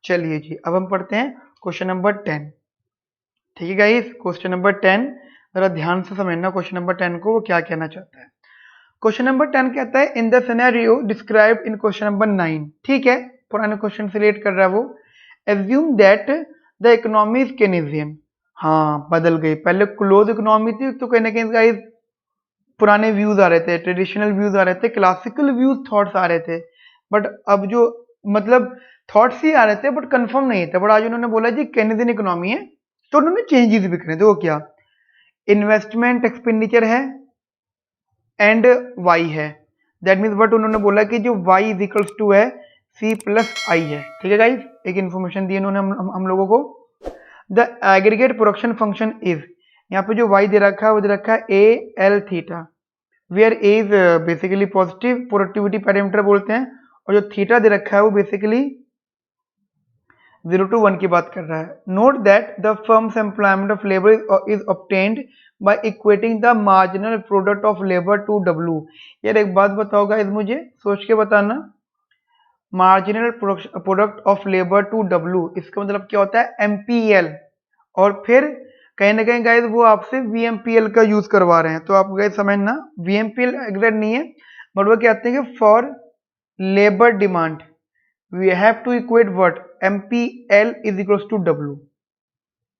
चलिए जी, अब हम पढ़ते हैं क्वेश्चन नंबर 10। ठीक है गाइस, क्वेश्चन नंबर 10 जरा ध्यान से समझना क्वेश्चन नंबर 10 को, वो क्या कहना चाहता है। क्वेश्चन नंबर 10 कहता है in the scenario describe in question number 9। ठीक है, पुराने क्वेश्चन से रिलेट कर रहा है वो। Assume that the economy is Keynesian. हाँ, बदल गई, पहले क्लोज इकोनॉमी थी तो कहीं ना कहीं गाइस पुराने व्यूज आ रहे थे, ट्रेडिशनल व्यूज आ रहे थे, क्लासिकल व्यूज थॉट्स आ रहे थे। बट अब जो मतलब थॉट्स ही आ रहे थे बट कंफर्म नहीं थे। बट आज उन्होंने बोला जी केनेडियन इकोनॉमी है, तो उन्होंने चेंजेस भी करे थे। वो क्या, इन्वेस्टमेंट एक्सपेंडिचर है एंड वाई है। दैट मीन्स बट उन्होंने बोला कि जो वाई इज इक्वल्स टू है सी प्लस आई है। ठीक है गाइस, एक इन्फॉर्मेशन दी इन्होंने हम लोगों को। The aggregate production function is, यहाँ पे जो वाई दे रखा है वो दे रखा है A L theta, where A is basically positive productivity parameter बोलते हैं, और जो थीटा दे रखा है वो बेसिकली 0 to 1 की बात कर रहा है। Note that the firm's employment of labour is obtained by equating the marginal product of labour to W. यार एक बात बताओ गाइस, मुझे सोच के बताना, marginal product of labour to W इसका मतलब क्या होता है, एमपीएल। और फिर कहीं ना कहीं गाइस वो आपसे वीएमपीएल का यूज करवा रहे हैं, तो आप गाइस समझना वीएमपीएल एग्जैक्ट नहीं है, बट वो कहते हैं कि for labour demand we have to equate what, MPL is equals to W.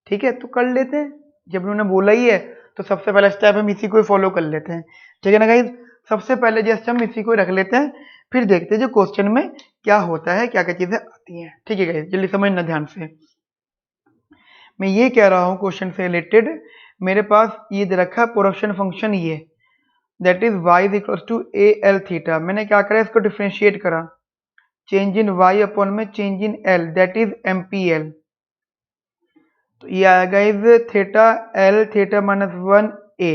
ठीक है, तो कर लेते हैं, जब उन्होंने बोला ही है तो सबसे पहला स्टेप हम इसी को फॉलो कर लेते हैं। ठीक है ना गाइस, सबसे पहले जैसे हम इसी को रख लेते हैं, फिर देखते हैं जो क्वेश्चन में क्या होता है, क्या क्या चीजें आती हैं। ठीक है गाइस, जल्दी समझना ध्यान से। मैं ये कह रहा हूँ क्वेश्चन से रिलेटेड, मेरे पास ये दे रखा है प्रोडक्शन फंक्शन ये, that is Y is equals to A L theta. मैंने क्या करा, इसको डिफ्रेंशिएट करा, चेंज इन वाई अपॉन में change in L, that is MPL. तो ये आएगा is theta L theta minus 1 A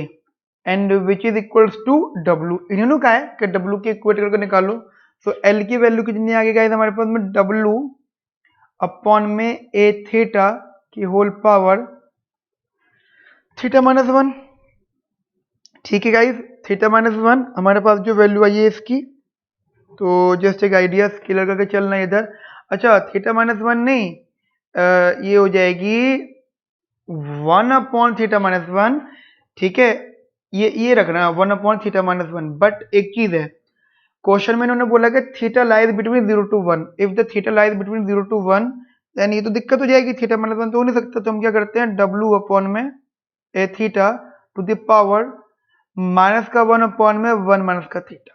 and which is equals to W. इन्होंने कहा है कि डब्ल्यू की इक्वेट करके निकालो, तो एल की वैल्यू कितनी आ गई गाइस हमारे पास में, डब्ल्यू अपॉन में ए थीटा की होल पावर थीटा माइनस 1। ठीक है गाइस, थीटा माइनस 1 हमारे पास जो वैल्यू आई है इसकी, तो जस्ट एक आइडिया क्लियर करके चलना इधर। अच्छा, थीटा माइनस 1 नहीं, ये हो जाएगी 1 अपॉन थीटा माइनस 1। ठीक है, ये रखना है 1 अपॉन थीटा माइनस 1। बट एक चीज है, क्वेश्चन में इन्होंने बोला कि theta lies between 0 to 1। If the theta lies between 0 to 1 then ये तो दिक्कत हो जाएगी, थीटा माइनस 1 तो हो नहीं सकता। तो हम क्या करते हैं, डब्ल्यू अपॉन में A theta to the power minus का 1 अपॉन में 1 माइनस का थीटा।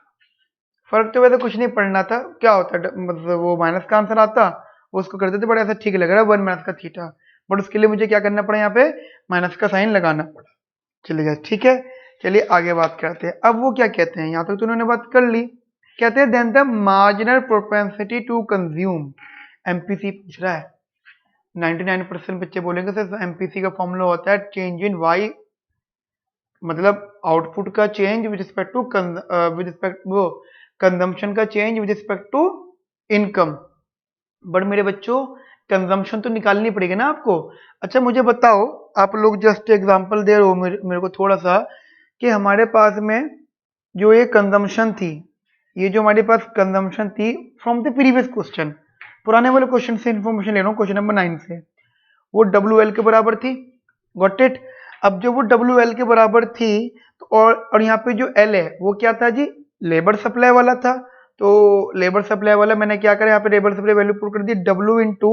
फर्क तो वैसे कुछ नहीं पड़ना था, क्या होता है मतलब वो माइनस का आंसर आता वो उसको कर देते, बड़ा ऐसा ठीक लग रहा है 1 माइनस का थीटा, बट उसके लिए मुझे क्या करना पड़ा, यहाँ पे माइनस का साइन लगाना पड़ा। चलिए ठीक है, चलिए आगे बात करते हैं। अब वो क्या कहते हैं, यहाँ तक तो उन्होंने बात कर ली, कहते हैं then the marginal propensity to consume. MPC पूछ रहा है, 99% बच्चे बोलेंगे सर एमपीसी का फॉर्मूला होता है चेंज इन वाई, मतलब आउटपुट का change with respect to with respect वो कंजम्पशन का change with respect to income. But मेरे बच्चों कंजम्पशन तो निकालनी पड़ेगी ना आपको। अच्छा मुझे बताओ, आप लोग जस्ट एग्जांपल दे रहे हो मेरे को थोड़ा सा, कि हमारे पास में जो ये कंजम्पशन थी, ये जो हमारे पास कंजम्पशन थी फ्रॉम द प्रीवियस क्वेश्चन, पुराने वाले क्वेश्चन से इंफॉर्मेशन ले रहा हूँ, क्वेश्चन नंबर 9 से, वो डब्ल्यू एल के बराबर थी। Got it. अब जब वो डब्ल्यू एल के बराबर थी तो और यहाँ पे जो एल है वो क्या था जी, लेबर सप्लाई वाला था। तो लेबर सप्लाई वाला मैंने क्या करा, यहाँ पे लेबर सप्लाई वैल्यू पुट कर दी, डब्ल्यू इंटू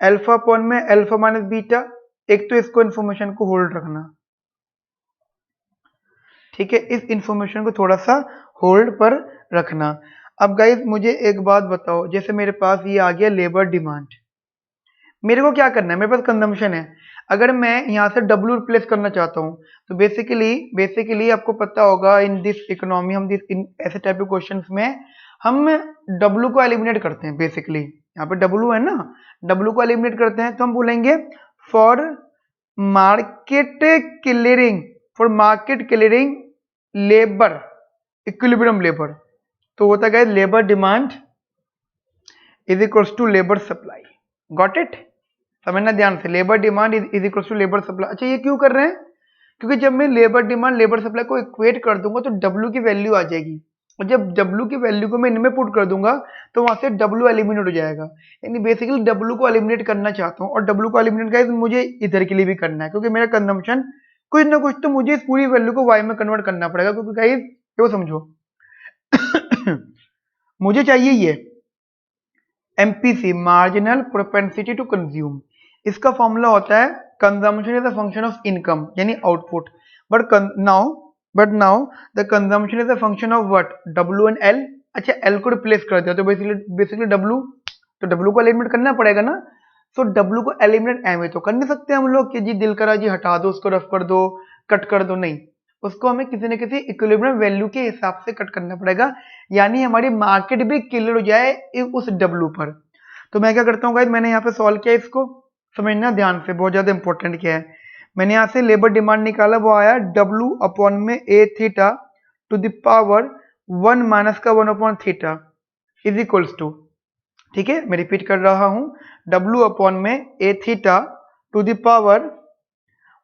एल्फा अपॉन में एल्फा माइनस बीटा। एक तो इसको इन्फॉर्मेशन को होल्ड रखना, ठीक है, इस इंफॉर्मेशन को थोड़ा सा होल्ड पर रखना। अब गाइज मुझे एक बात बताओ, जैसे मेरे पास ये आ गया लेबर डिमांड, मेरे को क्या करना है, मेरे पास कंजम्पशन है। अगर मैं यहाँ से डब्ल्यू रिप्लेस करना चाहता हूँ तो बेसिकली आपको पता होगा इन दिस इकोनॉमी, हम इन ऐसे टाइप के क्वेश्चंस में हम डब्ल्यू को एलिमिनेट करते हैं। बेसिकली यहाँ पे डब्ल्यू है ना, डब्ल्यू को एलिमिनेट करते हैं तो हम बोलेंगे for market clearing labour equilibrium labour. तो होता है labour demand is equals to labour supply. Got it, समझना ध्यान से, labour demand is equals to labour supply. अच्छा ये क्यों कर रहे हैं, क्योंकि जब मैं लेबर डिमांड लेबर सप्लाई को इक्वेट कर दूंगा तो डब्ल्यू की वैल्यू आ जाएगी, और जब W की वैल्यू को मैं इनमें पुट कर दूंगा तो वहां से W एलिमिनेट हो जाएगा। यानी बेसिकली W को एलिमिनेट करना चाहता हूँ, और W को एलिमिनेट गाइस मुझे इधर के लिए भी करना है, क्योंकि मेरा कंजम्पशन कुछ ना कुछ तो मुझे इस पूरी वैल्यू को Y में कन्वर्ट करना पड़ेगा। क्योंकि गाइस देखो समझो मुझे चाहिए ये MPC, marginal propensity to consume. इसका फॉर्मूला होता है consumption is a function of income यानी output, but now the consumption is a function of what, W and L। अच्छा L को रिप्लेस कर दिया तो बेसिकली W, तो W को एलिमिनेट करना पड़ेगा ना। सो W को एलिमिनेट ऐਵੇਂ तो कर नहीं सकते हम लोग कि जी दिल करा जी हटा दो, उसको रफ कर दो, कट कर दो, नहीं, उसको हमें किसी न किसी इक्विलिब्रियम वैल्यू के हिसाब से कट करना पड़ेगा, यानी हमारी मार्केट भी क्लियर हो जाए उस W पर। तो मैं क्या करता हूँ गाइस, मैंने यहाँ पे सॉल्व किया, इसको समझना ध्यान से, बहुत ज्यादा इंपॉर्टेंट क्या है। मैंने यहाँ से लेबर डिमांड निकाला, वो आया W अपॉन में A theta to the power 1 minus का 1 upon theta is equals to, ठीक है मैं रिपीट कर रहा हूँ, W अपॉन में A theta to the power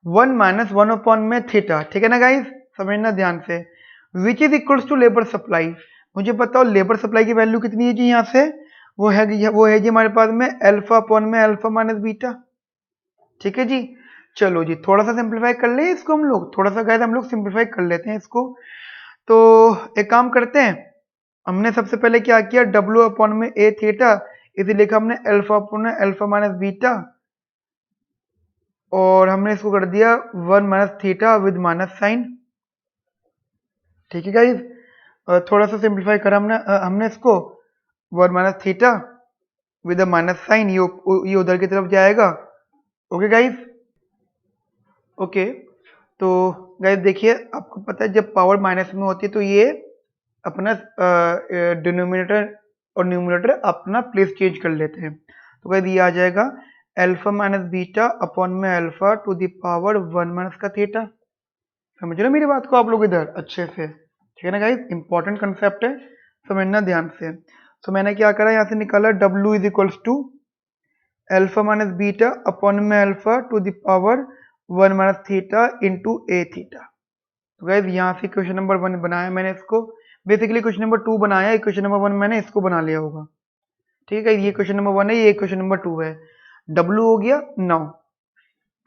1 minus 1 upon में थीटा, ठीक है ना गाइस, समझना ध्यान से, which is equals to labour supply. मुझे बताओ लेबर सप्लाई की वैल्यू कितनी है जी, यहाँ से वो है जी हमारे पास में अल्फा अपॉन में अल्फा माइनस बीटा, ठीक है जी। चलो जी थोड़ा सा सिंप्लीफाई कर ले इसको हम लोग, थोड़ा सा गाइस हम लोग सिंप्लीफाई कर लेते हैं इसको। तो एक काम करते हैं, हमने सबसे पहले क्या किया, W अपॉन में A थीटा, इसे लिखा हमने अल्फा अपॉन में अल्फा माइनस बीटा, और हमने इसको कर दिया 1 minus theta with minus sign, ठीक है गाइस। थोड़ा सा सिंप्लीफाई करा हमने इसको 1 minus theta with minus sign, ये उधर की तरफ जाएगा, ओके गाइस, ओके। तो गाइस देखिए आपको पता है जब पावर माइनस में होती है तो ये अपना डिनोमिनेटर और न्यूमरेटर अपना प्लेस चेंज कर लेते हैं। तो गाइस ये आ जाएगा अल्फा माइनस बीटा अपॉन में alpha to the power 1 minus का थीटा। समझ रहे हो मेरी बात को आप लोग इधर अच्छे से, ठीक है ना गाइस, इंपॉर्टेंट कंसेप्ट है, समझना ध्यान से। तो मैंने क्या करा, यहाँ से निकाला W is equals to alpha minus beta upon में alpha to the power 1 minus theta into A theta. तो गाइस यहाँ से क्वेश्चन नंबर 1 बनाया मैंने इसको, बेसिकली क्वेश्चन नंबर 2 बनाया, क्वेश्चन नंबर 1 मैंने इसको बना लिया होगा, ठीक है। ये क्वेश्चन नंबर 1 है, ये क्वेश्चन नंबर 2 है, W हो गया। नाउ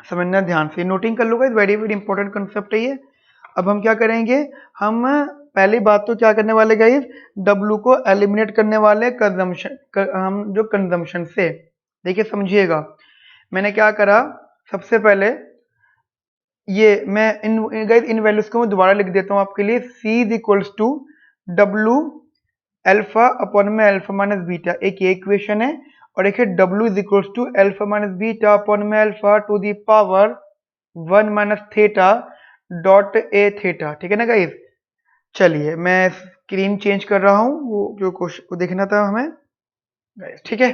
समझना ध्यान से, नोटिंग कर लो guys, very very important concept है ये। अब हम क्या करेंगे, हम पहली बात तो क्या करने वाले गाइस, W को एलिमिनेट करने वाले कंजम्पशन, हम जो कंजम्पशन से, देखिए समझिएगा, मैंने क्या करा, सबसे पहले ये मैं इन वैल्यूज को मैं दोबारा लिख देता हूँ आपके लिए, C is equals to W alpha upon में अल्फा माइनस बीटा, एक ये इक्वेशन है, और एक है W is equals to alpha minus beta upon में alpha to the power 1 minus theta dot A theta, ठीक है ना गाइस। चलिए मैं स्क्रीन चेंज कर रहा हूँ, वो जो क्वेश्चन को देखना था हमें गाइस, ठीक है।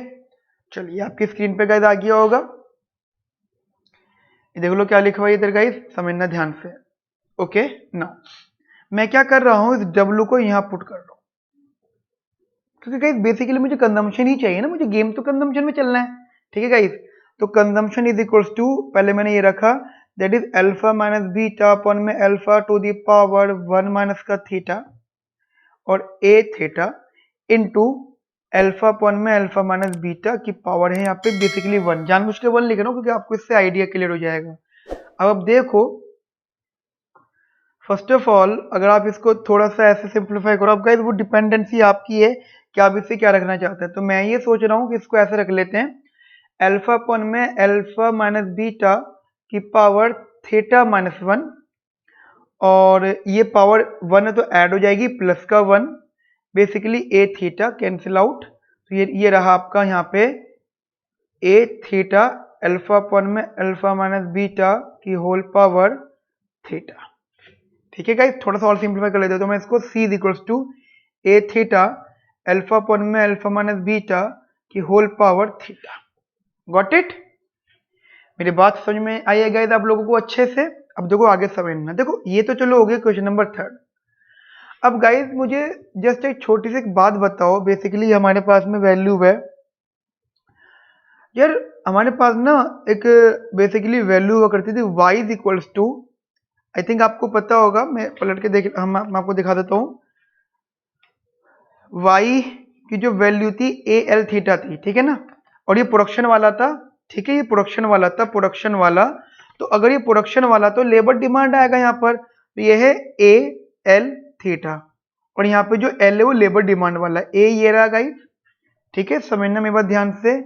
चलिए आपकी स्क्रीन पे गाइस आ गया होगा, ये देख लो क्या लिखा हुआ है इधर गाइस, समझना ध्यान से, ओके। नाउ मैं क्या कर रहा हूँ, इस W को यहाँ पुट कर रहा हूँ, क्योंकि गाइस बेसिकली मुझे कंजम्पशन ही चाहिए ना, मुझे गेम तो कंजम्पशन में चलना है, ठीक है गाइस। तो कंजम्पशन इज इक्वल्स टू, पहले मैंने ये रखा, that is alpha minus beta upon में alpha to the power 1 minus का थीटा और A theta into alpha upon में अल्फा माइनस बीटा की पावर है यहाँ पे बेसिकली 1, जानबूझ के 1 लिख रहा हूँ क्योंकि आपको इससे आइडिया क्लियर हो जाएगा। अब देखो फर्स्ट ऑफ ऑल अगर आप इसको थोड़ा सा ऐसे सिंप्लीफाई करो, अब गाइस वो डिपेंडेंसी आपकी है कि आप इससे क्या रखना चाहते हैं। तो मैं ये सोच रहा हूँ कि इसको ऐसे रख लेते हैं, अल्फा अपॉन में अल्फा माइनस बीटा की पावर थीटा माइनस 1, और ये पावर 1 है तो ऐड हो जाएगी प्लस का 1, basically A theta cancel out, तो ये रहा आपका यहाँ पे A थीटा अल्फा अपॉन में अल्फा माइनस बीटा की होल पावर थीटा, ठीक है गाइस। थोड़ा सा और सिंप्लीफाई कर लेते हैं, तो मैं इसको C is equals to A theta alpha upon में अल्फा माइनस बीटा की whole power theta, got it. मेरी बात समझ में आई है गाइस आप लोगों को अच्छे से। अब देखो आगे समझना, देखो ये तो चलो हो गया क्वेश्चन नंबर 3। अब गाइस मुझे जस्ट एक छोटी सी बात बताओ, बेसिकली हमारे पास में वैल्यू है यार, हमारे पास ना एक बेसिकली वैल्यू हुआ करती थी y is equals to, I think आपको पता होगा, मैं पलट के मैं आपको दिखा देता हूँ, y की जो वैल्यू थी ए एल थीटा थी, ठीक है ना, और ये प्रोडक्शन वाला था, ठीक है, ये प्रोडक्शन वाला था, प्रोडक्शन वाला। तो अगर ये प्रोडक्शन वाला तो लेबर डिमांड आएगा यहाँ पर, तो ये है ए एल थीटा, और यहाँ पे जो एल है वो लेबर डिमांड वाला है, ए ये रहा गाइस, ठीक है, समझना मेरी बात ध्यान से।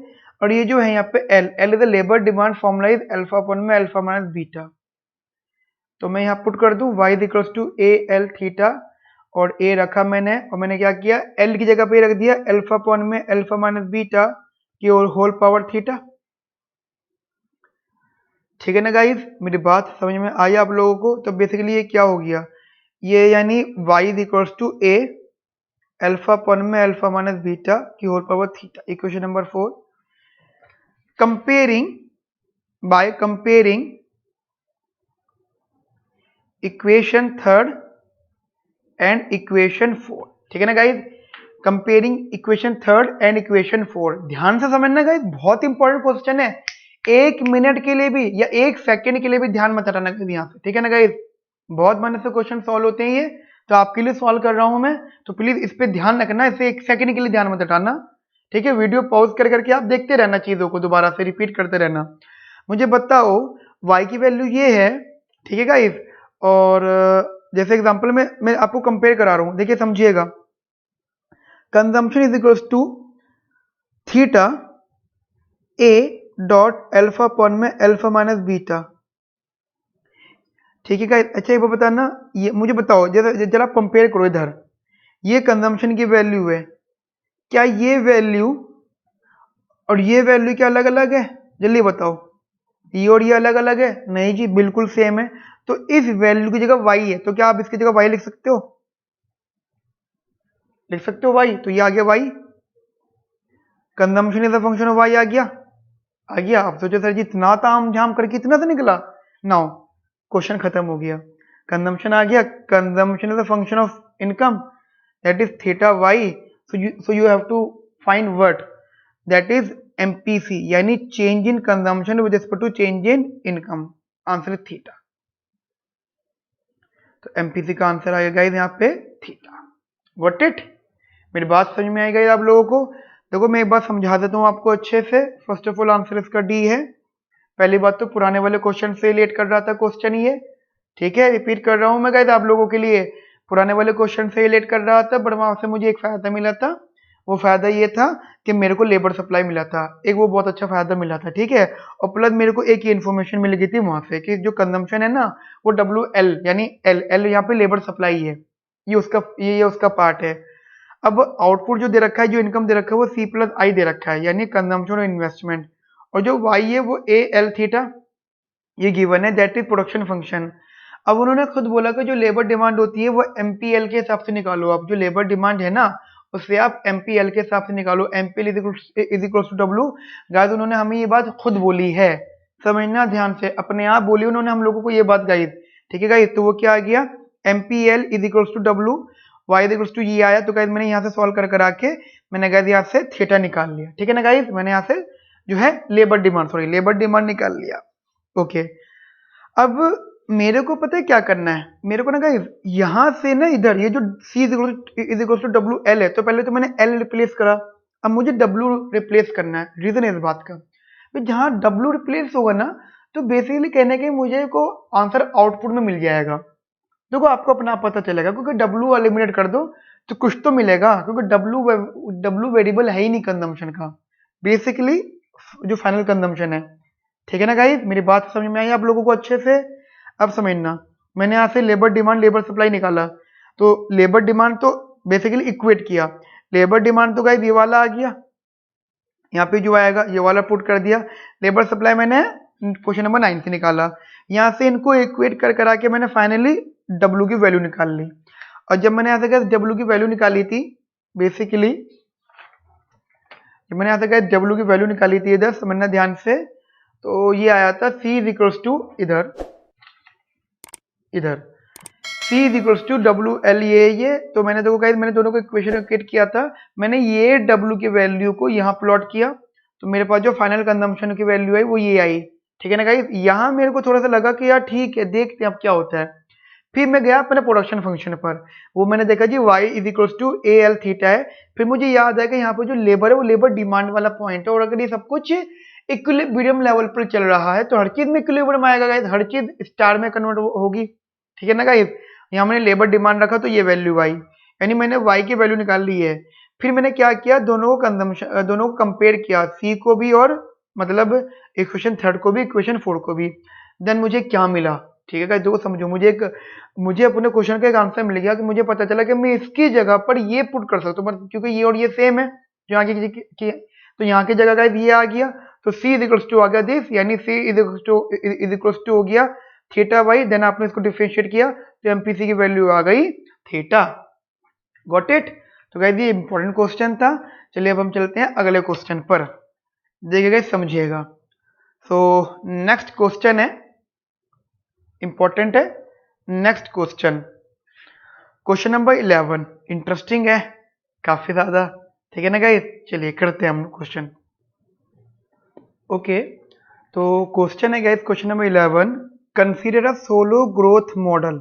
और ये जो है यहाँ पे L, L is the labour demand, formula is alpha upon में अल्फा माइनस बीटा। तो मैं यहाँ पुट कर दूं y equals to A L theta, और a रखा मैंने, और मैंने क्या किया, l की जगह पे रख दिया अल्फा अपॉन में अल्फा माइनस बीटा की होल पावर थीटा। ठीक है ना गाइस, मेरी बात समझ में आई आप लोगों को? तो बेसिकली ये क्या हो गया, ये यानी y equals to a alpha upon में अल्फा माइनस बीटा की whole power theta. Equation number 4, comparing by comparing equation third and equation 4, ठीक है ना guys, comparing equation third and equation 4। ध्यान से समझना गाइज, बहुत इंपॉर्टेंट क्वेश्चन है, 1 मिनट के लिए भी या 1 सेकंड के लिए भी ध्यान मत हटाना यहाँ से, ठीक है ना गाइज, बहुत मन से क्वेश्चन सॉल्व होते हैं ये, तो आपके लिए सॉल्व कर रहा हूं मैं, तो प्लीज इस पे ध्यान रखना, इसे 1 सेकंड के लिए ध्यान मत हटाना, ठीक है, वीडियो पॉज कर करके आप देखते रहना, चीजों को दोबारा से रिपीट करते रहना। मुझे बताओ y की वैल्यू ये है, ठीक है गाइज, और जैसे एग्जांपल में मैं आपको कंपेयर करा रहा हूं, देखिए समझिएगा, consumption is equals to theta A dot alpha upon में अल्फा माइनस बीटा, ठीक है गाइस। अच्छा एक बात बताना, ये मुझे बताओ, जरा आप कंपेयर करो, इधर ये कंजम्पशन की वैल्यू है, क्या ये वैल्यू और ये वैल्यू क्या अलग अलग है? जल्दी बताओ, ये और ये अलग अलग है? नहीं जी, बिल्कुल सेम है। तो इस वैल्यू की जगह y है, तो क्या आप इसकी जगह y लिख सकते हो? लिख सकते हो y, तो ये आ गया y, consumption is a function of y, आ गया। आप सोचो सर जी इतना ताम झाम करके इतना से निकला, नाउ क्वेश्चन खत्म हो गया, कंजम्पशन आ गया, consumption is a function of income, that is theta y, so you have to find what, that is MPC, यानी change in consumption with respect to change in income, answer is theta. तो MPC का answer आएगा guys यहाँ पे theta. Got it? मेरी बात समझ में आई गाइस आप लोगों को? देखो मैं एक बात समझा देता हूँ आपको अच्छे से। फर्स्ट ऑफ ऑल आंसर इसका डी है। पहली बात तो पुराने वाले क्वेश्चन से रिलेट कर रहा था क्वेश्चन ये, ठीक है, रिपीट कर रहा हूँ मैं गाइस आप लोगों के लिए, पुराने वाले क्वेश्चन से रिलेट कर रहा था, बट वहां से मुझे एक फायदा मिला था, वो फायदा ये था कि मेरे को लेबर सप्लाई मिला था, एक वो बहुत अच्छा फायदा मिला था, ठीक है, और प्लस मेरे को एक ही इन्फॉर्मेशन मिल गई थी वहां से कि जो कंजम्पशन है ना वो WL यानी एल यहाँ पे लेबर सप्लाई है, ये उसका पार्ट है। अब आउटपुट जो दे रखा है, जो इनकम दे रखा है वो C+I दे रखा है, यानी कंजम्पशन और इन्वेस्टमेंट, और जो y है वो AL थीटा ये गिवन है, दैट इज प्रोडक्शन फंक्शन। अब उन्होंने खुद बोला कि जो लेबर डिमांड होती है वो MPL के हिसाब से निकालो, आप जो लेबर डिमांड है ना उससे आप MPL के हिसाब से निकालो, MPL is equal to W। Guys उन्होंने हमें ये बात खुद बोली है, समझना ध्यान से, अपने आप बोली उन्होंने हम लोगों को ये बात गाइस, ठीक है गाइस। तो वो क्या आ गया, MPL is equal to W, y is equal to ये आया, तो गाइस मैंने यहाँ से सॉल्व कर आके मैंने गाइस यहाँ से थीटा निकाल लिया, ठीक है ना गाइस, मैंने यहाँ से जो है लेबर डिमांड निकाल लिया। ओके, अब मेरे को पता है क्या करना है, मेरे को ना गाइस यहां से ना इधर ये जो C is equal to WL है, तो पहले तो मैंने L रिप्लेस करा, अब मुझे W रिप्लेस करना है। रीजन है इस बात का, जहां W रिप्लेस होगा ना तो बेसिकली कहने के मुझे को आंसर आउटपुट में मिल जाएगा। देखो आपको अपना पता चलेगा, क्योंकि W एलिमिनेट कर दो तो कुछ तो मिलेगा, क्योंकि W वेरिएबल है ही नहीं कंजम्पशन का, बेसिकली जो फाइनल कंजम्पशन है, ठीक है ना गाइस, मेरी बात समझ में आई आप लोगों को अच्छे से? अब समझना, मैंने यहाँ से लेबर डिमांड लेबर सप्लाई निकाला, तो लेबर डिमांड तो बेसिकली इक्वेट किया, लेबर डिमांड तो गाइस ये वाला आ गया, यहाँ पे जो आएगा ये वाला पुट कर दिया, लेबर सप्लाई मैंने क्वेश्चन नंबर 9 से निकाला, यहाँ से इनको इक्वेट कर करा के मैंने फाइनली W की वैल्यू निकाल ली। और जब मैंने यहाँ से गाइस W की वैल्यू निकाली थी, बेसिकली जब मैंने यहाँ से गाइस W की वैल्यू निकाली थी इधर समझना ध्यान से, तो ये आया था C इज इक्वल्स टू इधर C is equals to WL, ये तो मैंने देखो गाइस मैंने दोनों को इक्वेशन क्रिएट किया था, मैंने ये W की वैल्यू को यहाँ प्लॉट किया, तो मेरे पास जो फाइनल कंजम्पशन की वैल्यू आई वो ये आई, ठीक है ना गाइस। यहाँ मेरे को थोड़ा सा लगा कि यार ठीक है देखते हैं अब क्या होता है, फिर मैं गया अपने प्रोडक्शन फंक्शन पर, वो मैंने देखा जी y is equals to A L theta है। फिर मुझे याद है कि यहाँ पर जो लेबर है वो लेबर डिमांड वाला पॉइंट है, और अगर ये सब कुछ इक्विलिब्रियम लेवल पर चल रहा है तो हर चीज में इक्विलिब्रियम आएगा गाइस, हर चीज स्टार में कन्वर्ट होगी, ठीक है ना गाइस। यहाँ मैंने लेबर डिमांड रखा तो ये वैल्यू आई, यानी मैंने y की वैल्यू निकाल ली है। फिर मैंने क्या किया, दोनों को कंजम्पशन, दोनों को कंपेयर किया, c को भी और मतलब इक्वेशन थर्ड को भी, इक्वेशन 4 को भी। देन मुझे क्या मिला, ठीक है गाइस, देखो समझो, मुझे अपने क्वेश्चन का एक आंसर मिल गया कि मुझे पता चला कि मैं इसकी जगह पर ये पुट कर सकता हूँ, क्योंकि ये और ये सेम है जो यहाँ की तो यहाँ की जगह गाइस ये आ गया, तो c इज इक्वल्स टू आ गया दिस, यानी c इज इक्वल्स टू हो गया थीटा वाई। देन आपने इसको डिफरेंशिएट किया तो एमपीसी की वैल्यू आ गई थीटा। Got it. तो गाइस ये इंपॉर्टेंट क्वेश्चन था। चलिए अब हम चलते हैं अगले क्वेश्चन पर, देखिएगा समझिएगा। सो नेक्स्ट क्वेश्चन है, इंपॉर्टेंट है। Next question, question number 11, interesting है काफी ज्यादा, ठीक है ना गाइस। चलिए करते हैं हम क्वेश्चन। ओके, तो क्वेश्चन है guys, question number 11, consider a solo growth model,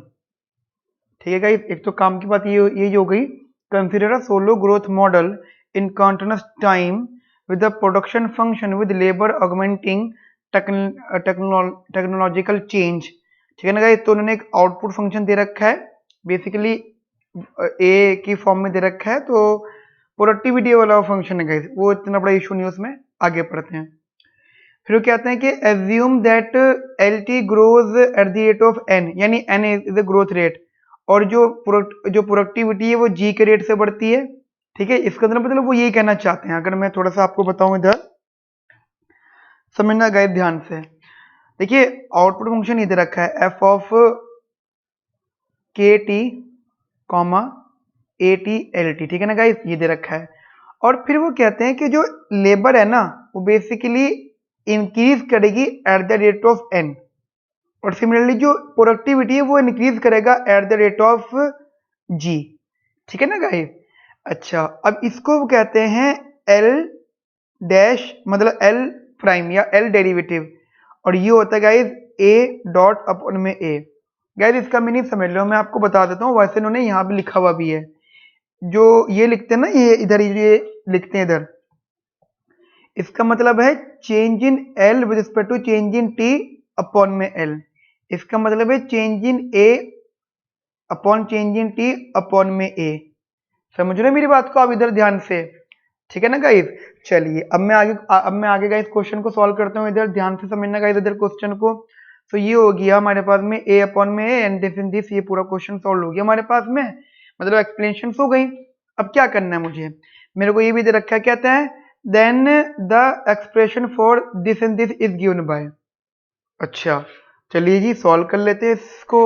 ठीक है गाइस। एक तो काम की बात ये हो गई, consider a solo growth model in continuous time with the production function with labor augmenting technological change, ठीक है ना गाइस। तो उन्होंने एक आउटपुट फंक्शन दे रखा है, बेसिकली ए की फॉर्म में दे रखा है, तो प्रोडक्टिविटी वाला फंक्शन है गाइस, वो इतना बड़ा इशू नहीं है उसमें, आगे पढ़ते हैं। फिर वो कहते हैं कि assume that L T grows at the rate of N, यानी N is the growth rate, और जो प्रोडक्टिविटी है वो जी के रेट से बढ़ती है, ठीक है। इसका मतलब वो यही कहना चाहते हैं। अगर मैं थोड़ा सा आपको बताऊं, इधर समझना गाइस ध्यान से, देखिए आउटपुट फंक्शन इधर रखा है एफ ऑफ के T comma A T L T, ठीक है ना गाइस, ये दे रखा है। और फिर वो कहते हैं कि जो लेबर है ना वो बेसिकली इंक्रीज करेगी at the rate of N, और सिमिलरली जो प्रोडक्टिविटी है वो इंक्रीज करेगा at the rate of G, ठीक है ना गाइस। अच्छा, अब इसको कहते हैं एल डैश, मतलब एल प्राइम या एल डेरिवेटिव, और ये होता है गाइस ए डॉट अपॉन में ए। गाइस इसका मीनिंग समझ लो, मैं आपको बता देता हूँ, वैसे इन्होंने यहाँ भी लिखा हुआ भी है, जो ये लिखते हैं ना, ये इधर ये लिखते हैं इधर, इसका मतलब है change in L with respect to change in T upon में एल। इसका मतलब है change in A upon change in T upon में ए। समझ रहे मेरी बात को आप इधर ध्यान से, ठीक है ना गाइस। चलिए अब मैं आगे गाइस क्वेश्चन को सॉल्व करता हूँ, इधर ध्यान से समझना गाइस इधर क्वेश्चन को। तो ये हो गया हमारे पास में ए अपॉन में A and this in this, ये पूरा क्वेश्चन सॉल्व हो गया हमारे पास में, मतलब एक्सप्लेनेशन हो गई। अब क्या करना है मुझे, मेरे को ये भी दे रखा है, कहता है then the expression for this and this is given by. अच्छा चलिए जी सॉल्व कर लेते हैं इसको,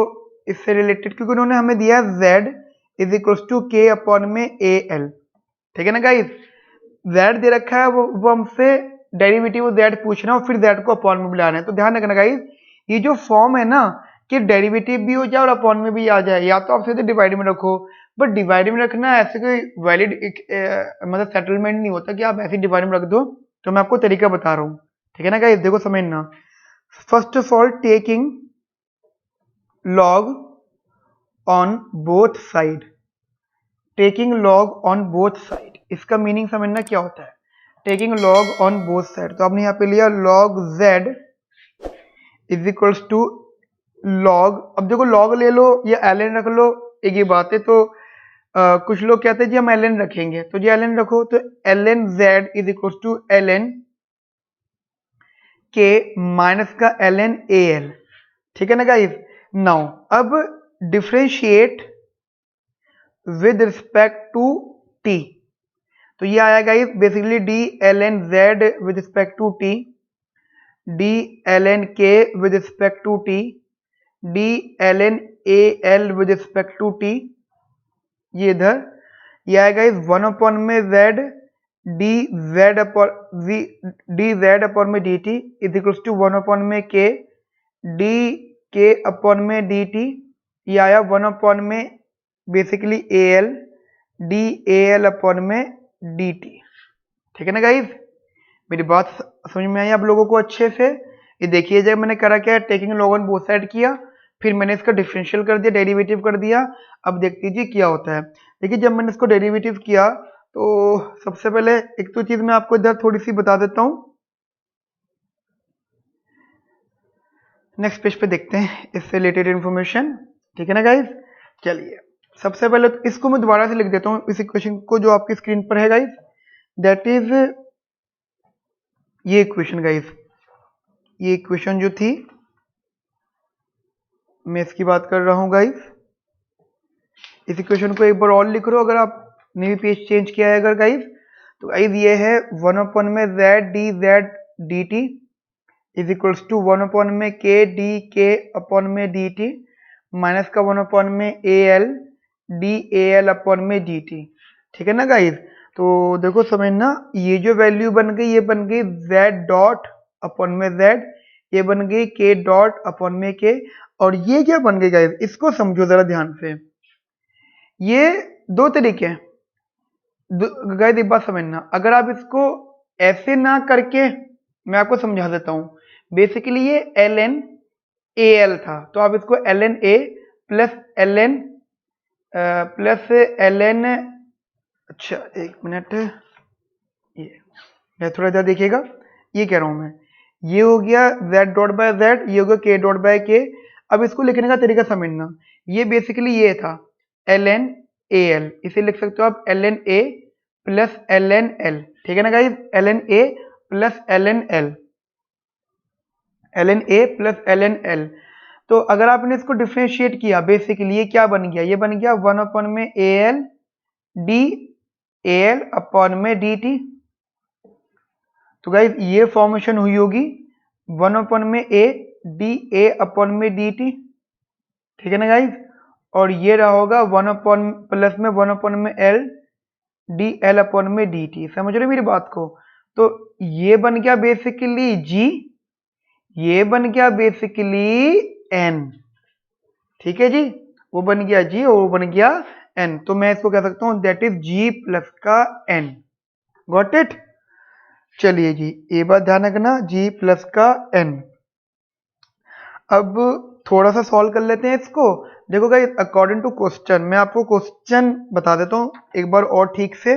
इससे रिलेटेड, क्योंकि उन्होंने हमें दिया z इज इक्वल टू के अपॉन में ए एल, ठीक है ना गाइस। z दे रखा है, वो हमसे डेरिवेटिव z पूछना और फिर z को अपॉन में बुलाना है। तो ध्यान रखना गाइस, ये जो फॉर्म है ना कि डेरिवेटिव भी हो जाए और अपॉन में भी आ जाए, या तो आप सीधे डिवाइड में रखो, बट डिवाइड में रखना ऐसे कोई वैलिड मतलब सेटलमेंट नहीं होता कि आप ऐसे डिवाइड में रख दो। तो मैं आपको तरीका बता रहा हूँ, ठीक है ना गाइस, देखो समझना। First of all taking log on both side, taking log on both side, इसका मीनिंग समझना क्या होता है, taking log on both side. तो आपने यहाँ पे लिया log z is equals to log, अब देखो लॉग ले लो या ln रख लो, एक ही बात है। तो कुछ लोग कहते हैं जी हम ln रखेंगे, तो जी ln रखो, तो ln z is equals to ln के माइनस का ln al, ठीक है ना गाइस। नाउ अब differentiate with respect to t, तो ये आया guys basically D ln z with respect to t, D ln k with respect to t, D ln al with respect to t, ये इधर ये आया गाइस 1 अपॉन में z D z upon में dt is equals to 1 upon में k D k upon में dt, ये आया 1 अपॉन में basically al D al upon में dt, ठीक है ना गाइस। मेरी बात समझ में आई आप लोगों को अच्छे से। ये देखिए जब मैंने करा क्या, taking log on both side किया, फिर मैंने इसका डिफरेंशियल कर दिया, डेरिवेटिव कर दिया। अब देखते जी क्या होता है। देखिए जब मैंने इसको डेरिवेटिव किया तो सबसे पहले एक तो चीज मैं आपको इधर थोड़ी सी बता देता हूं। नेक्स्ट पेज पे देखते हैं इससे रिलेटेड इंफॉर्मेशन, ठीक है ना गाइज। चलिए सबसे पहले तो इसको मैं दोबारा से लिख देता हूँ, इस इक्वेशन को जो आपकी स्क्रीन पर है गाइज, दैट इज ये इक्वेशन गाइज, ये इक्वेशन जो थी मैं इसकी बात कर रहा हूँ गाइज। इस इक्वेशन को एक बार और लिख लो अगर आपने भी पेज चेंज किया है अगर गाइज। तो गाइज ये है 1 में Z D Z D T is equals to 1 में के डी के अपॉन में डी टी माइनस का 1 में A L D A L upon में डी टी, ठीक है ना गाइज। तो देखो समझना, ये जो वैल्यू बन गई ये बन गई z डॉट अपॉन में z, ये बन गई k डॉट अपॉन में k, और ये क्या बन गई गाइज, इसको समझो जरा ध्यान से। ये दो तरीके हैं गाइज, एक बात समझना, अगर आप इसको ऐसे ना करके, मैं आपको समझा देता हूं। बेसिकली ये एल एन ए एल था, तो आप इसको L N A plus L N अच्छा एक मिनट, ये थोड़ा ज़्यादा देखिएगा, ये कह रहा हूं मैं, ये हो गया z डॉट बाय z, ये हो गया k डॉट बाय k। अब इसको लिखने का तरीका समझना, ये बेसिकली ये था एल एन ए एल, इसे लिख सकते हो आप L N A plus L N L, ठीक है ना guys, L N A plus L N L, L N A plus L N L. तो अगर आपने इसको डिफ्रेंशिएट किया बेसिकली ये क्या बन गया, ये बन गया 1 में A L D A L upon में डी टी। तो गाइज ये फॉर्मेशन हुई होगी 1 में ए डी ए अपॉन में डी टी, ठीक है ना गाइज, और ये रहा होगा 1 प्लस में 1 में एल डी एल अपॉन में डी टी। समझ रहे मेरी बात को। तो ये बन गया बेसिकली जी, ये बन गया बेसिकली एन, ठीक है जी, वो बन गया जी और वो बन गया एन। तो मैं इसको कह सकता हूं दैट इज जी प्लस का एन। Got it. चलिए जी ये बात ध्यान रखना, जी प्लस का एन। अब थोड़ा सा सॉल्व कर लेते हैं इसको। देखो गाइस अकॉर्डिंग टू क्वेश्चन, मैं आपको क्वेश्चन बता देता हूँ एक बार और ठीक से।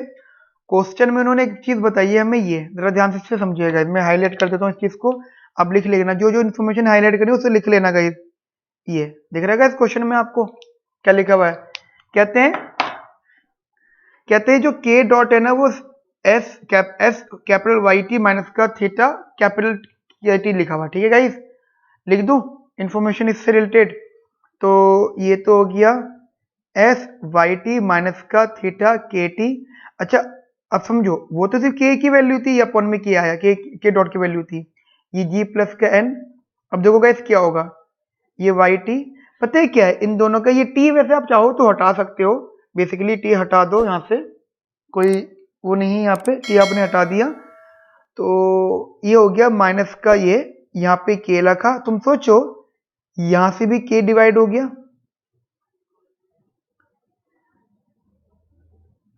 क्वेश्चन में उन्होंने एक चीज बताई है हमें, ये जरा ध्यान से समझिएगा, मैं हाईलाइट कर देता हूँ इस चीज को, आप लिख लेना, जो जो इन्फॉर्मेशन हाईलाइट करी उसे लिख लेना गाइस। ये दिख रहा है इस क्वेश्चन में आपको क्या लिखा हुआ है, कहते हैं जो k डॉट है ना वो S capital Y T minus का थीटा कैपिटल टी लिखा हुआ, ठीक है गाइस, लिख दूं इंफॉर्मेशन इससे रिलेटेड। तो ये तो हो गया एस वाई टी माइनस का थीटा के टी। अच्छा अब समझो, वो तो सिर्फ के की वैल्यू थी, अपॉन में क्या आया, के डॉट की वैल्यू थी, ये जी प्लस का एन। अब देखो गाइस क्या होगा, ये वाई टी, पता है क्या है इन दोनों का, ये टी वैसे आप चाहो तो हटा सकते हो, बेसिकली टी हटा दो यहाँ से, कोई वो नहीं है यहाँ पे, टी आपने हटा दिया तो ये हो गया माइनस का, ये यहाँ पे के रखा, तुम सोचो यहां से भी के डिवाइड हो गया,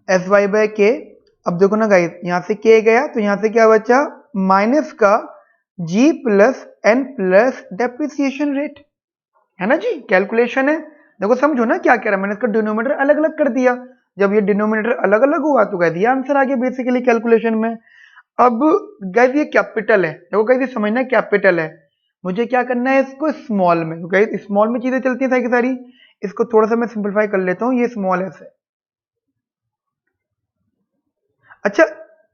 एस वाई बाय के। अब देखो ना गाइस यहां से के गया तो यहां से क्या बचा, माइनस का G plus N plus depreciation rate, है ना जी, कैलकुलेशन है। देखो समझो ना क्या कह रहा है, मैंने इसका डिनोमिनेटर अलग अलग कर दिया, जब ये डिनोमिनेटर अलग अलग हुआ तो गाइस ये आंसर आ गया बेसिकली कैलकुलेशन में। अब गाइस ये कैपिटल है, देखो गाइस ये समझना कैपिटल है, मुझे क्या करना है इसको स्मॉल में, तो गाइस स्मॉल में चीजें चलती है सारी, इसको थोड़ा सा मैं सिंपलीफाई कर लेता हूं, ये स्मॉल है से। अच्छा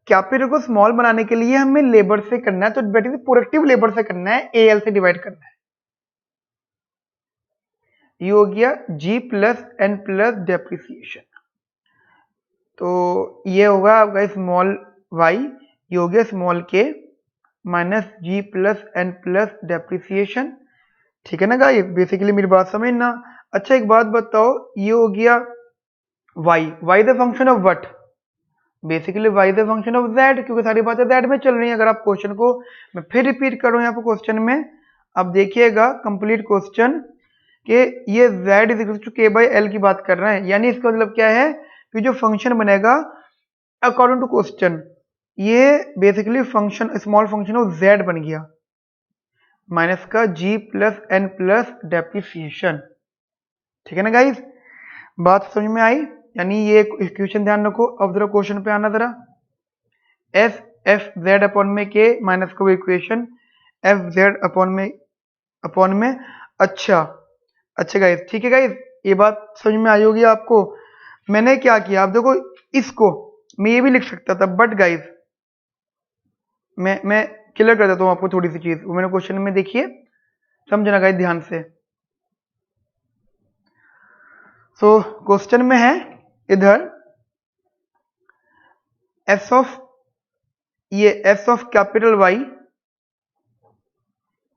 कैपिटल को स्मॉल बनाने के लिए हमें लेबर से करना है, तो बेटे प्रोडक्टिव लेबर से करना है, ए एल से डिवाइड करना है। ये हो गया जी प्लस एन प्लस डेप्रिसिएशन, तो ये होगा आपका स्मॉल वाई, ये हो गया स्मॉल के माइनस जी प्लस एन प्लस डेप्रिसिएशन, ठीक है ना गाइस, बेसिकली मेरी बात समझना। अच्छा एक बात बताओ, ये हो गया y the function of what, basically y the function of z, क्योंकि सारी बातें z में चल रही है। अगर आप क्वेश्चन को मैं फिर रिपीट कर रहा हूं यहाँ पे क्वेश्चन में, अब देखिएगा कंप्लीट क्वेश्चन कि ये z is equal to k by L की बात कर रहे हैं, यानी इसका मतलब क्या है कि जो फंक्शन बनेगा अकॉर्डिंग टू क्वेश्चन, ये basically function small function of z बन गया। माइनस का G plus N plus depreciation. ठीक है ना गाइस, बात समझ में आई? यानी ये इक्वेशन ध्यान रखो। अब जरा क्वेश्चन पे आना जरा। एस एफ जेड अपॉन में के माइनस का वो इक्वेशन एफ जेड अपॉन में अच्छा गाइस, ठीक है गाइस, ये बात समझ में आई होगी आपको। मैंने क्या किया, आप देखो इसको मैं ये भी लिख सकता था, बट गाइस मैं क्लियर कर देता हूँ आपको थोड़ी सी चीज। वो मैंने क्वेश्चन में देखिए, समझना गाइस ध्यान से। सो क्वेश्चन में है इधर S of capital Y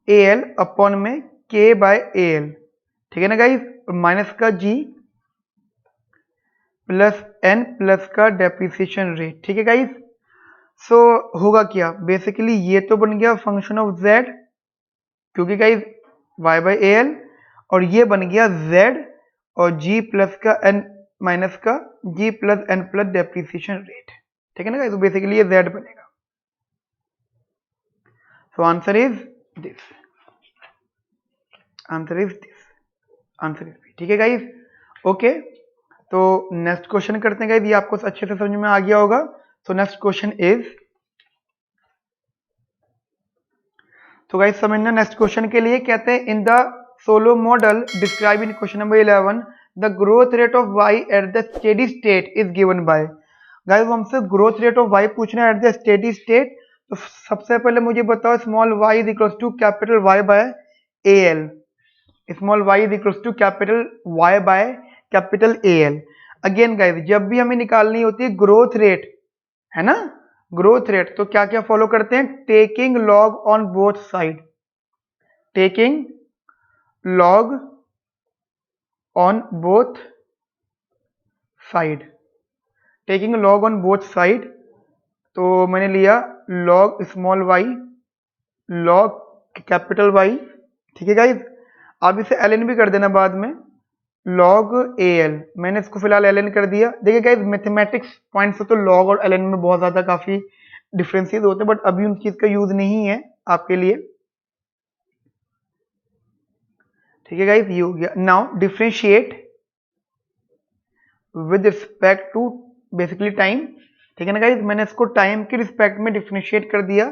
A L upon में के बाय ए एल, ठीक है ना गाइस, माइनस का जी प्लस एन प्लस का डेप्रिसिएशन रेट। ठीक है गाइस, सो होगा क्या, बेसिकली ये तो बन गया फंक्शन ऑफ जेड, क्योंकि guys Y by A L, और ये बन गया जेड और जी प्लस का एन माइनस का G plus N plus depreciation rate. ठीक है ना गाइस, तो बेसिकली ये जेड बनेगा। So answer is this, answer is B. ठीक है गाइस, ओके। तो नेक्स्ट क्वेश्चन करते हैं गाइस, ये आपको अच्छे से समझ में आ गया होगा। सो नेक्स्ट क्वेश्चन इज, तो गाइस समझना, नेक्स्ट क्वेश्चन के लिए कहते हैं in the Solow model describe in question number 11 the growth rate of Y at the steady state is given by. Guys हमसे ग्रोथ रेट ऑफ वाई पूछना है eight the steady state. तो सबसे पहले मुझे बताओ small Y is equal to capital Y by A L. Small Y is equal to capital Y by capital A L. Again guys जब भी हमें निकालनी होती है ग्रोथ रेट, है ना, ग्रोथ रेट, तो क्या क्या फॉलो करते हैं, taking log on both side, taking log on both side, taking log on both side. तो मैंने लिया log small Y log capital Y. ठीक है गाइस, आप इसे एल एन भी कर देना बाद में, लॉग ए एल, मैंने इसको फिलहाल एल एन कर दिया। देखिए गाइस मैथमेटिक्स पॉइंट से तो लॉग और एल एन में बहुत ज्यादा काफी डिफरेंसेस होते हैं, बट अभी उन चीज का यूज नहीं है आपके लिए। ठीक है गाइस, ये हो गया। Now differentiate with respect to basically time. ठीक है ना गाइस, मैंने इसको टाइम के रिस्पेक्ट में डिफरेंशिएट कर दिया।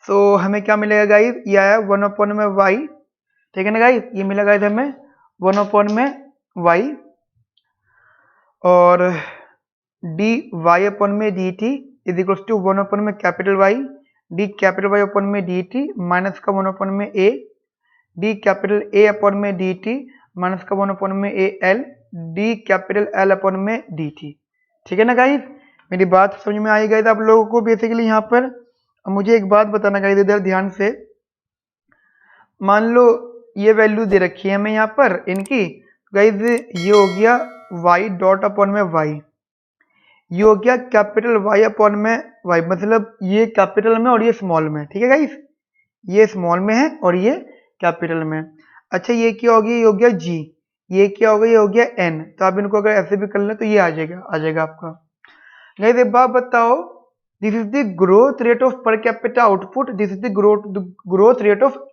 सो हमें क्या मिलेगा गाइस, ये आया 1 में वाई। ठीक है ना गाइस, ये मिला गाइस हमें 1 में वाई, और डी वाई अपन में D T is equal to 1 में capital Y D capital Y upon में डी टी माइनस का 1 में ए डी कैपिटल ए अपन में डी टी माइनस का 1 में A L D capital L upon में डी टी। ठीक है ना गाइस, मेरी बात समझ में आई गाइस आप लोगों को बेसिकली यहाँ पर। अब मुझे एक बात बताना गाइस इधर ध्यान से, मान लो ये वैल्यू दे रखी है हमें यहाँ पर इनकी, गाइस ये हो गया y डॉट अपॉन में y, ये हो गया कैपिटल Y अपॉन में y, मतलब ये कैपिटल में और ये स्मॉल में। ठीक है गाइस, ये स्मॉल में है और ये कैपिटल में। अच्छा ये क्या हो गया, ये हो गया g, ये क्या हो गया, ये हो गया n। तो आप इनको अगर ऐसे भी कर लें तो ये आ जाएगा आपका। गाइस एक बात बताओ, this is the growth rate of per capita output, this is the growth rate of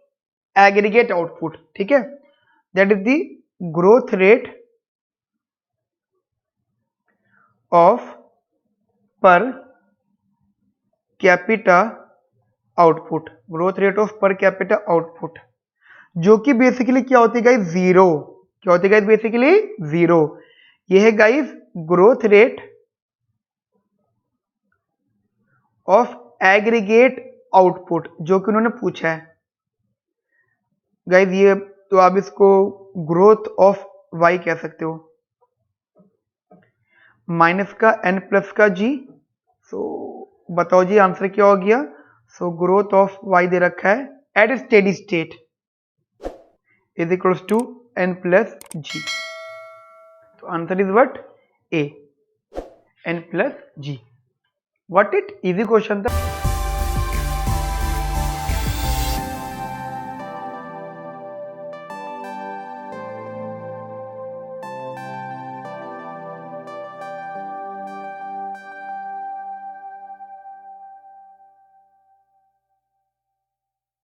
aggregate output. ठीक है, that is the growth rate of per capita output, growth rate of per capita output, जो कि basically क्या होती है guys, zero. क्या होती है गाइस, बेसिकली जीरो। ये है guys growth rate of aggregate output जो कि उन्होंने पूछा है गाइस। ये तो आप इसको ग्रोथ ऑफ वाई कह सकते हो, माइनस का एन प्लस का जी। सो बताओ जी आंसर क्या हो गया। सो ग्रोथ ऑफ वाई दे रखा है at steady state is equals to N plus G. तो answer is what, A, N plus G. What it, easy question था।